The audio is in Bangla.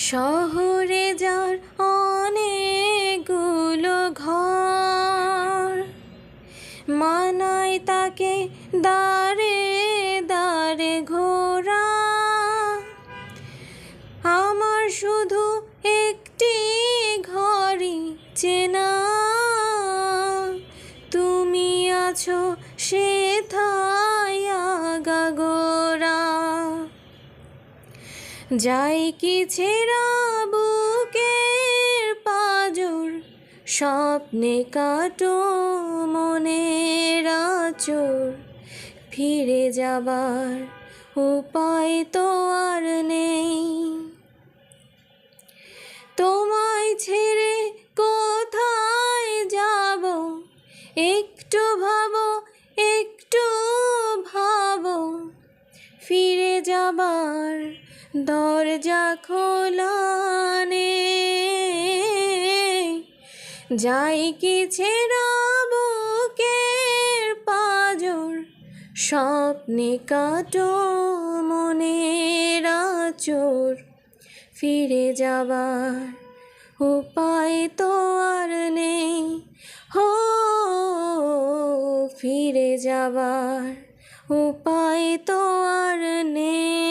শহরে যার অনেকগুলো ঘর, মানায় তাকে দাঁড়ে দাঁড়ে ঘোরা। আমার শুধু একটি ঘরই চেনা, তুমি আছো সেথায় আগাগোড়া। যাই কি ছেঁড়া বুকের পাঁজর, স্বপ্নে কাটো মনের আঁচড়। ফিরে যাবার উপায় তো আর নেই, তোমায় ছেড়ে কোথায় যাব? একটু ভাবো, একটু ভাবো। ফিরে যাবার দরজা খোলা নেই। যাই কি ছেঁড়া বুকের পাঁজর, স্বপ্নে কাটো মনের আঁচড়। ফিরে যাবার উপায় তো আর নেই, হো ফিরে যাবার উপায় তো আর নেই।